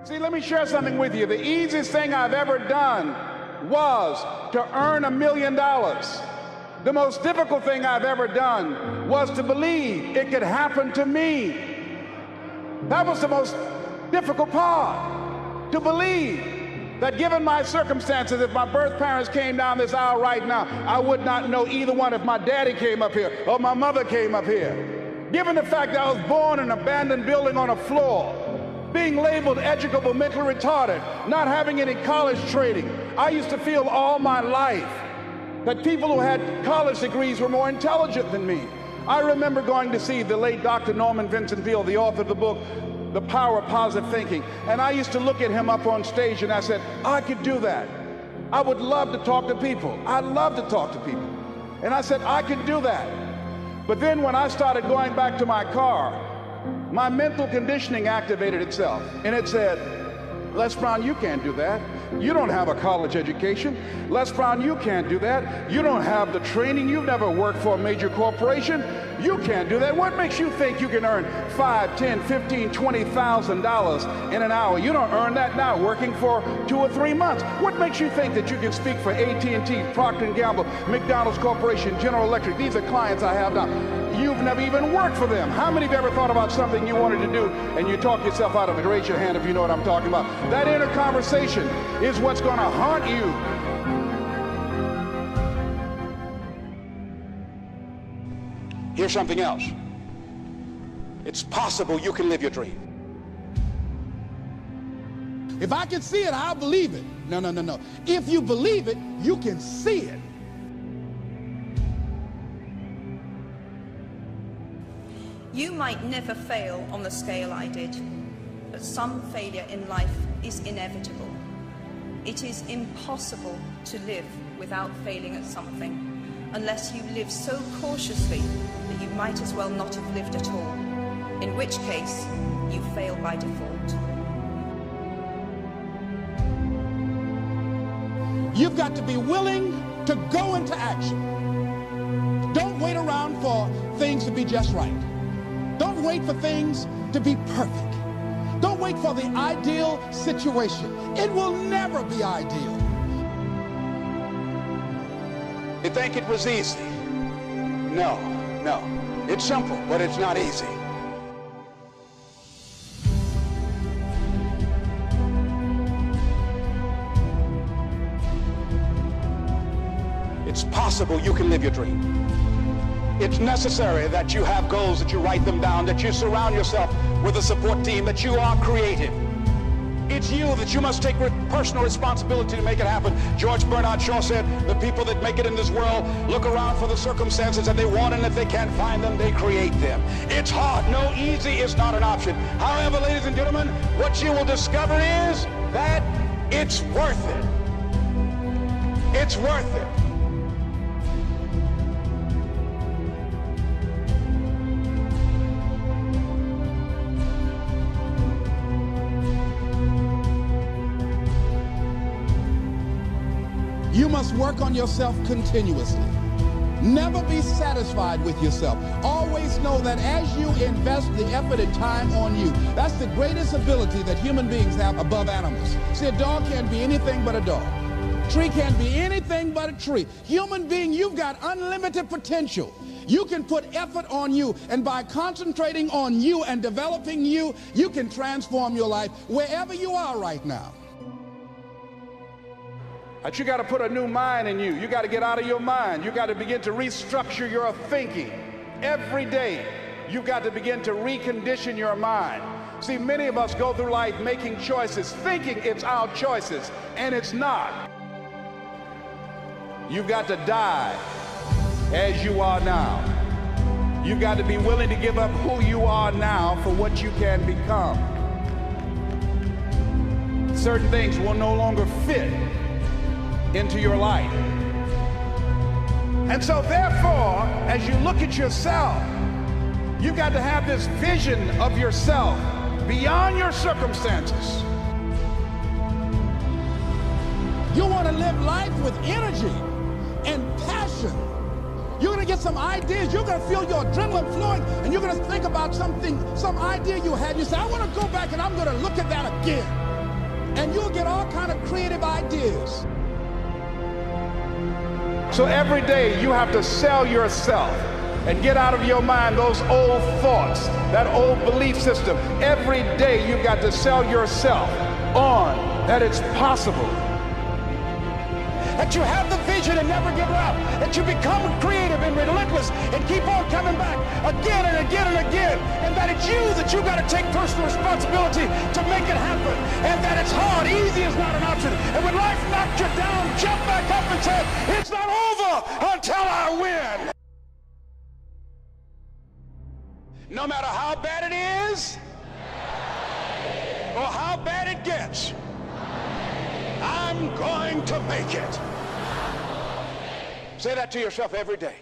See, let me share something with you. The easiest thing I've ever done was to earn $1 million. The most difficult thing I've ever done was to believe it could happen to me. That was the most difficult part, to believe that given my circumstances, if my birth parents came down this aisle right now, I would not know either one if my daddy came up here or my mother came up here. Given the fact that I was born in an abandoned building on a floor, being labeled educable, mentally retarded, not having any college training, I used to feel all my life that people who had college degrees were more intelligent than me. I remember going to see the late Dr. Norman Vincent Peale, the author of the book, The Power of Positive Thinking. And I used to look at him up on stage and I said, I could do that. I would love to talk to people. I love to talk to people. And I said, I could do that. But then when I started going back to my car, my mental conditioning activated itself. And it said, Les Brown, you can't do that. You don't have a college education. Les Brown, you can't do that. You don't have the training. You've never worked for a major corporation. You can't do that. What makes you think you can earn $5, $10, $15, $20,000 in an hour? You don't earn that now working for 2 or 3 months. What makes you think that you can speak for AT&T, Procter & Gamble, McDonald's Corporation, General Electric? These are clients I have now. You've never even worked for them. How many of you ever thought about something you wanted to do and you talk yourself out of it? Raise your hand if you know what I'm talking about. That inner conversation is what's going to haunt you. Here's something else. It's possible you can live your dream. If I can see it, I'll believe it. No, no, no, no. If you believe it, you can see it. You might never fail on the scale I did, but some failure in life is inevitable. It is impossible to live without failing at something, unless you live so cautiously that you might as well not have lived at all, in which case you fail by default. You've got to be willing to go into action. Don't wait around for things to be just right. Don't wait for things to be perfect. Don't wait for the ideal situation. It will never be ideal. You think it was easy? No, no. It's simple, but it's not easy. It's possible you can live your dream. It's necessary that you have goals, that you write them down, that you surround yourself with a support team, that you are creative. It's you that you must take personal responsibility to make it happen. George Bernard Shaw said, the people that make it in this world look around for the circumstances that they want, and if they can't find them, they create them. It's hard. No, easy is not an option. However, ladies and gentlemen, what you will discover is that it's worth it. It's worth it. You must work on yourself continuously. Never be satisfied with yourself. Always know that as you invest the effort and time on you, that's the greatest ability that human beings have above animals. See, a dog can't be anything but a dog. A tree can't be anything but a tree. Human being, you've got unlimited potential. You can put effort on you, and by concentrating on you and developing you, you can transform your life wherever you are right now. But you got to put a new mind in you. You got to get out of your mind. You got to begin to restructure your thinking. Every day, you've got to begin to recondition your mind. See, many of us go through life making choices, thinking it's our choices, and it's not. You've got to die as you are now. You've got to be willing to give up who you are now for what you can become. Certain things will no longer fit into your life. And so therefore, as you look at yourself, you've got to have this vision of yourself beyond your circumstances. You want to live life with energy and passion. You're going to get some ideas. You're going to feel your adrenaline flowing, and you're going to think about something, some idea you had. You say, I want to go back and I'm going to look at that again. and you'll get all kind of creative ideas. So every day you have to sell yourself and get out of your mind those old thoughts, that old belief system. Every day you've got to sell yourself on that it's possible. That you have the vision and never give up. That you become creative and relentless and keep on coming back again and again and again. And that it's you that you got to take personal responsibility to make it happen. And that it's hard. Easy is not an option. And when life knocks you down, jump back up and say, it's not over until I win. No matter how bad it is or how bad it gets, I'm going to make it. Say that to yourself every day.